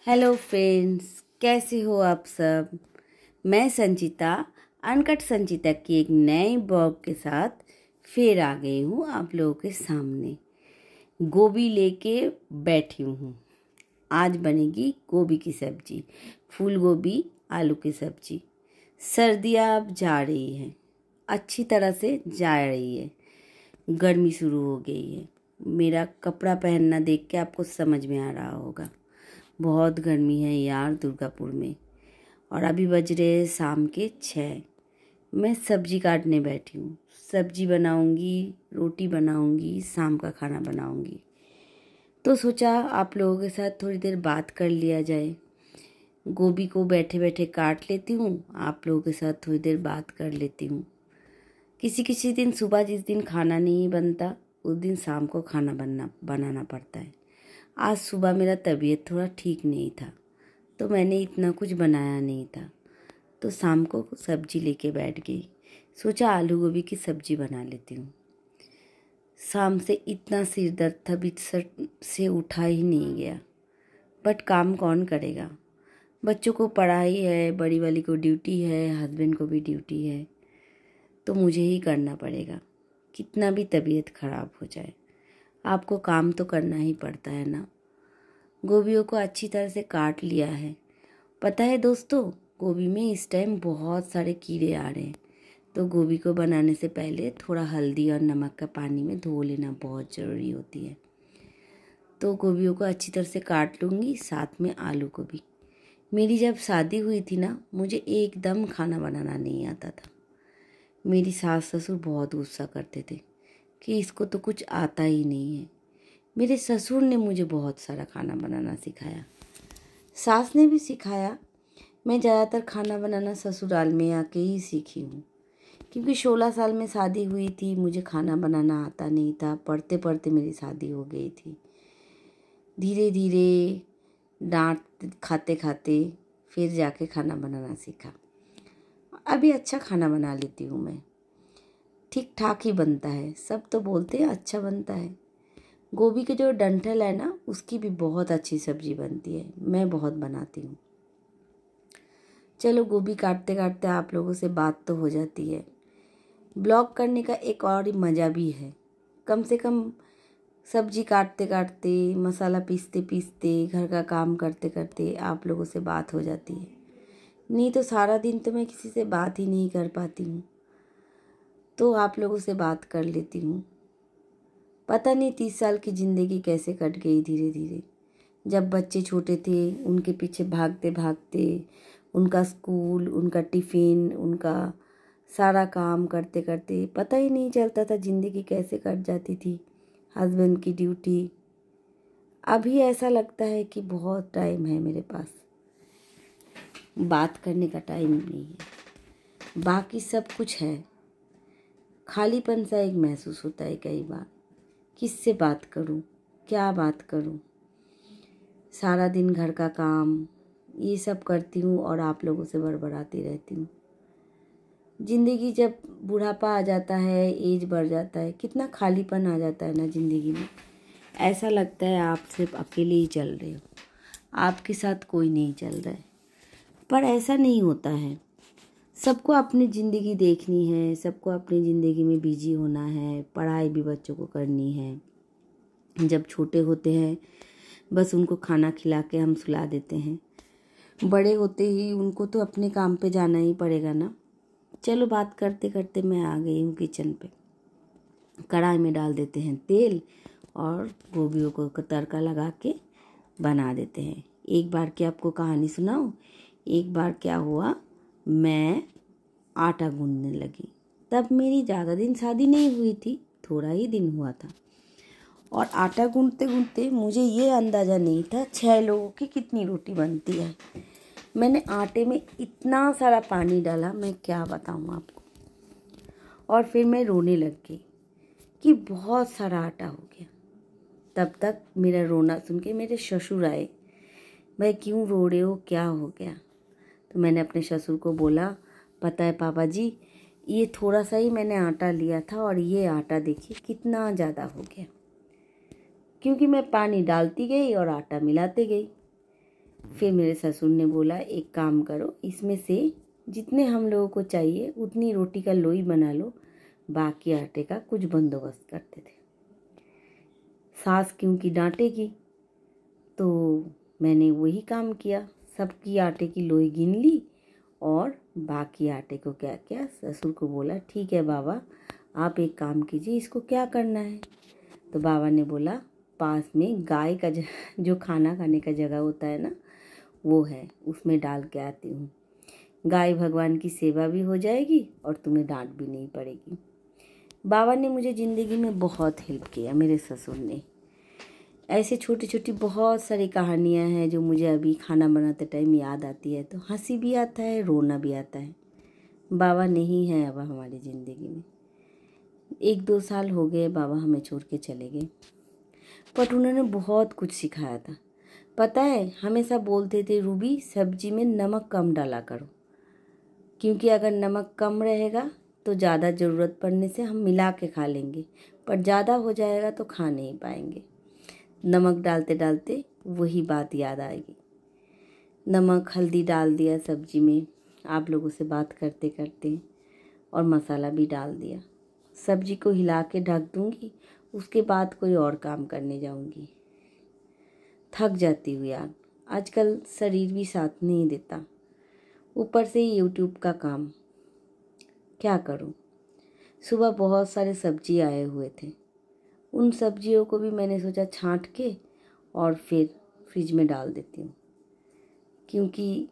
Hello friends, कैसे हो आप सब। मैं संचिता, अनकट संचिता की एक नई ब्लॉग के साथ फिर आ गई हूँ आप लोगों के सामने। गोभी लेके बैठी हूँ। आज बनेगी गोभी की सब्जी, फूल गोभी आलू की सब्जी। सर्दियाँ अब जा रही हैं, अच्छी तरह से जा रही है। गर्मी शुरू हो गई है। मेरा कपड़ा पहनना देख के आपको समझ में आ रहा होगा, बहुत गर्मी है यार दुर्गापुर में। और अभी बज रहे हैं शाम के 6। मैं सब्जी काटने बैठी हूँ। सब्जी बनाऊँगी, रोटी बनाऊँगी, शाम का खाना बनाऊँगी। तो सोचा आप लोगों के साथ थोड़ी देर बात कर लिया जाए। गोभी को बैठे बैठे काट लेती हूँ, आप लोगों के साथ थोड़ी देर बात कर लेती हूँ। किसी किसी दिन सुबह जिस दिन खाना नहीं बनता उस दिन शाम को खाना बनाना पड़ता है। आज सुबह मेरा तबीयत थोड़ा ठीक नहीं था तो मैंने इतना कुछ बनाया नहीं था, तो शाम को सब्जी लेके बैठ गई। सोचा आलू गोभी की सब्जी बना लेती हूँ। शाम से इतना सिर दर्द था, बिस्तर से उठा ही नहीं गया। बट काम कौन करेगा, बच्चों को पढ़ाई है, बड़ी वाली को ड्यूटी है, हस्बैंड को भी ड्यूटी है, तो मुझे ही करना पड़ेगा। कितना भी तबीयत खराब हो जाए, आपको काम तो करना ही पड़ता है ना। गोभियों को अच्छी तरह से काट लिया है। पता है दोस्तों, गोभी में इस टाइम बहुत सारे कीड़े आ रहे हैं, तो गोभी को बनाने से पहले थोड़ा हल्दी और नमक का पानी में धो लेना बहुत ज़रूरी होती है। तो गोभियों को अच्छी तरह से काट लूँगी, साथ में आलू को भी। मेरी जब शादी हुई थी ना, मुझे एकदम खाना बनाना नहीं आता था। मेरी सास ससुर बहुत गुस्सा करते थे कि इसको तो कुछ आता ही नहीं है। मेरे ससुर ने मुझे बहुत सारा खाना बनाना सिखाया, सास ने भी सिखाया। मैं ज़्यादातर खाना बनाना ससुराल में आके ही सीखी हूँ, क्योंकि 16 साल में शादी हुई थी, मुझे खाना बनाना आता नहीं था। पढ़ते पढ़ते मेरी शादी हो गई थी। धीरे धीरे डांट खाते खाते फिर जाके खाना बनाना सीखा। अभी अच्छा खाना बना लेती हूँ मैं, ठीक ठाक ही बनता है। सब तो बोलते हैं अच्छा बनता है। गोभी के जो डंठल है ना, उसकी भी बहुत अच्छी सब्जी बनती है, मैं बहुत बनाती हूँ। चलो, गोभी काटते काटते आप लोगों से बात तो हो जाती है। ब्लॉग करने का एक और ही मज़ा भी है। कम से कम सब्जी काटते काटते, मसाला पीसते पीसते, घर का काम करते करते आप लोगों से बात हो जाती है। नहीं तो सारा दिन तो मैं किसी से बात ही नहीं कर पाती हूँ, तो आप लोगों से बात कर लेती हूँ। पता नहीं 30 साल की ज़िंदगी कैसे कट गई धीरे धीरे। जब बच्चे छोटे थे, उनके पीछे भागते भागते, उनका स्कूल, उनका टिफ़िन, उनका सारा काम करते करते पता ही नहीं चलता था ज़िंदगी कैसे कट जाती थी। हस्बैंड की ड्यूटी। अभी ऐसा लगता है कि बहुत टाइम है मेरे पास, बात करने का टाइम नहीं है। बाकी सब कुछ है, खालीपन सा एक महसूस होता है कई बार। किससे बात करूं, क्या बात करूं। सारा दिन घर का काम ये सब करती हूँ और आप लोगों से बड़बड़ाती रहती हूँ। ज़िंदगी जब बुढ़ापा आ जाता है, एज बढ़ जाता है, कितना खालीपन आ जाता है ना ज़िंदगी में। ऐसा लगता है आप सिर्फ अकेले ही चल रहे हो, आपके साथ कोई नहीं चल रहा है। पर ऐसा नहीं होता है। सबको अपनी ज़िंदगी देखनी है, सबको अपनी ज़िंदगी में बिजी होना है, पढ़ाई भी बच्चों को करनी है। जब छोटे होते हैं बस उनको खाना खिला के हम सुला देते हैं, बड़े होते ही उनको तो अपने काम पे जाना ही पड़ेगा ना। चलो, बात करते करते मैं आ गई हूँ किचन पे। कढ़ाई में डाल देते हैं तेल और गोभियों को तड़का लगा के बना देते हैं। एक बार की आपको कहानी सुनाऊँ। एक बार क्या हुआ, मैं आटा गूंदने लगी। तब मेरी ज़्यादा दिन शादी नहीं हुई थी, थोड़ा ही दिन हुआ था। और आटा गूंदते गूंदते मुझे ये अंदाज़ा नहीं था 6 लोगों की कितनी रोटी बनती है। मैंने आटे में इतना सारा पानी डाला, मैं क्या बताऊँ आपको। और फिर मैं रोने लग गई कि बहुत सारा आटा हो गया। तब तक मेरा रोना सुन के मेरे ससुर आए। भाई क्यों रो रहे हो, क्या हो गया। तो मैंने अपने ससुर को बोला, पता है पापा जी, ये थोड़ा सा ही मैंने आटा लिया था और ये आटा देखिए कितना ज़्यादा हो गया, क्योंकि मैं पानी डालती गई और आटा मिलाते गई। फिर मेरे ससुर ने बोला एक काम करो, इसमें से जितने हम लोगों को चाहिए उतनी रोटी का लोई बना लो, बाकी आटे का कुछ बंदोबस्त करते थे। सास क्योंकि डांटेगी, तो मैंने वही काम किया, सबकी आटे की लोई गिन ली और बाकी आटे को क्या किया, ससुर को बोला ठीक है बाबा आप एक काम कीजिए, इसको क्या करना है। तो बाबा ने बोला पास में गाय का जो खाना खाने का जगह होता है ना वो है, उसमें डाल के आती हूँ। गाय भगवान की सेवा भी हो जाएगी और तुम्हें डांट भी नहीं पड़ेगी। बाबा ने मुझे ज़िंदगी में बहुत हेल्प किया, मेरे ससुर ने। ऐसे छोटी छोटी बहुत सारी कहानियाँ हैं जो मुझे अभी खाना बनाते टाइम याद आती है, तो हंसी भी आता है, रोना भी आता है। बाबा नहीं है अब हमारी ज़िंदगी में। 1-2 साल हो गए बाबा हमें छोड़ के चले गए, बट उन्होंने बहुत कुछ सिखाया था। पता है हमेशा बोलते थे रूबी सब्जी में नमक कम डाला करो, क्योंकि अगर नमक कम रहेगा तो ज़्यादा ज़रूरत पड़ने से हम मिला के खा लेंगे, पर ज़्यादा हो जाएगा तो खा नहीं पाएंगे। नमक डालते डालते वही बात याद आएगी। नमक हल्दी डाल दिया सब्जी में आप लोगों से बात करते करते, और मसाला भी डाल दिया। सब्जी को हिला के ढक दूँगी, उसके बाद कोई और काम करने जाऊँगी। थक जाती हूँ यार, आजकल शरीर भी साथ नहीं देता, ऊपर से यूट्यूब का काम, क्या करूँ। सुबह बहुत सारे सब्जी आए हुए थे, उन सब्जियों को भी मैंने सोचा छांट के और फिर फ्रिज में डाल देती हूँ, क्योंकि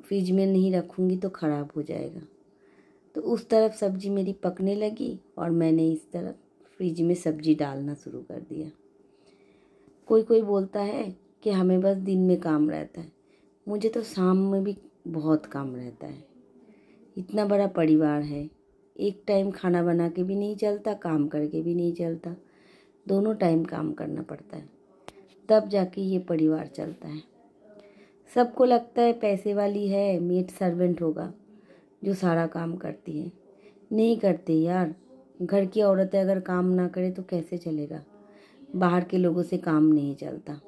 फ्रिज में नहीं रखूँगी तो ख़राब हो जाएगा। तो उस तरफ सब्जी मेरी पकने लगी और मैंने इस तरफ फ्रिज में सब्जी डालना शुरू कर दिया। कोई कोई बोलता है कि हमें बस दिन में काम रहता है, मुझे तो शाम में भी बहुत काम रहता है। इतना बड़ा परिवार है, एक टाइम खाना बना के भी नहीं चलता, काम करके भी नहीं चलता, दोनों टाइम काम करना पड़ता है, तब जाके ये परिवार चलता है। सबको लगता है पैसे वाली है, मेड सर्वेंट होगा जो सारा काम करती है। नहीं करते यार, घर की औरतें अगर काम ना करे तो कैसे चलेगा, बाहर के लोगों से काम नहीं चलता।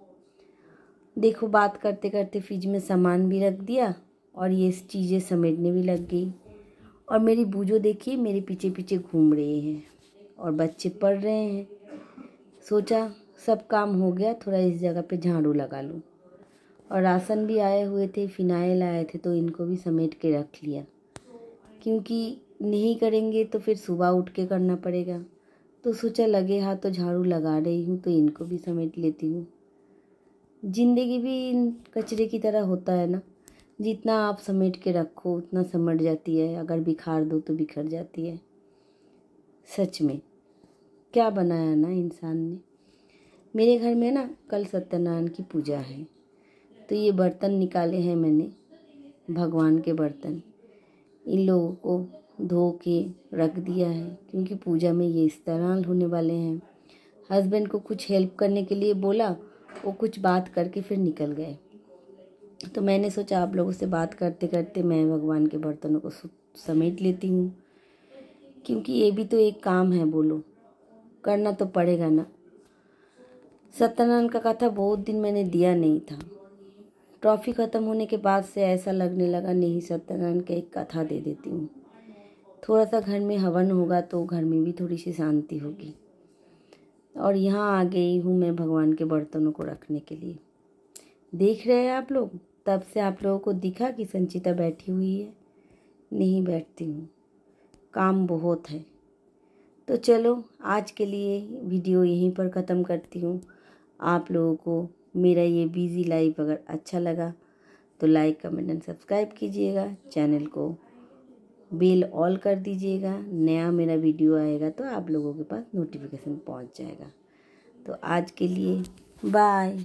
देखो बात करते करते फ्रिज में सामान भी रख दिया और ये चीज़ें समेटने भी लग गई, और मेरी बूजो देखिए मेरे पीछे पीछे घूम रहे हैं और बच्चे पढ़ रहे हैं। सोचा सब काम हो गया, थोड़ा इस जगह पे झाड़ू लगा लूँ। और राशन भी आए हुए थे, फिनाइल आए थे, तो इनको भी समेट के रख लिया, क्योंकि नहीं करेंगे तो फिर सुबह उठ के करना पड़ेगा। तो सोचा लगे हाथ तो झाड़ू लगा रही हूँ तो इनको भी समेट लेती हूँ। ज़िंदगी भी कचरे की तरह होता है ना, जितना आप समेट के रखो उतना समट जाती है, अगर बिखार दो तो बिखर जाती है। सच में क्या बनाया ना इंसान ने। मेरे घर में ना कल सत्यनारायण की पूजा है, तो ये बर्तन निकाले हैं मैंने, भगवान के बर्तन, इन लोगों को धो के रख दिया है, क्योंकि पूजा में ये इस्तेमाल होने वाले हैं। हस्बैंड को कुछ हेल्प करने के लिए बोला, वो कुछ बात करके फिर निकल गए, तो मैंने सोचा आप लोगों से बात करते करते मैं भगवान के बर्तनों को समेट लेती हूँ, क्योंकि ये भी तो एक काम है, बोलो करना तो पड़ेगा ना। सत्यनारायण का कथा बहुत दिन मैंने दिया नहीं था, ट्रॉफी ख़त्म होने के बाद से ऐसा लगने लगा नहीं सत्यनारायण का एक कथा दे देती हूँ, थोड़ा सा घर में हवन होगा तो घर में भी थोड़ी सी शांति होगी। और यहाँ आ गई हूँ मैं भगवान के बर्तनों को रखने के लिए। देख रहे हैं आप लोग, तब से आप लोगों को दिखा कि संचिता बैठी हुई है? नहीं बैठती हूँ, काम बहुत है। तो चलो आज के लिए वीडियो यहीं पर ख़त्म करती हूँ। आप लोगों को मेरा ये बिज़ी लाइफ अगर अच्छा लगा तो लाइक कमेंट एंड सब्सक्राइब कीजिएगा, चैनल को बेल ऑल कर दीजिएगा, नया मेरा वीडियो आएगा तो आप लोगों के पास नोटिफिकेशन पहुंच जाएगा। तो आज के लिए बाय।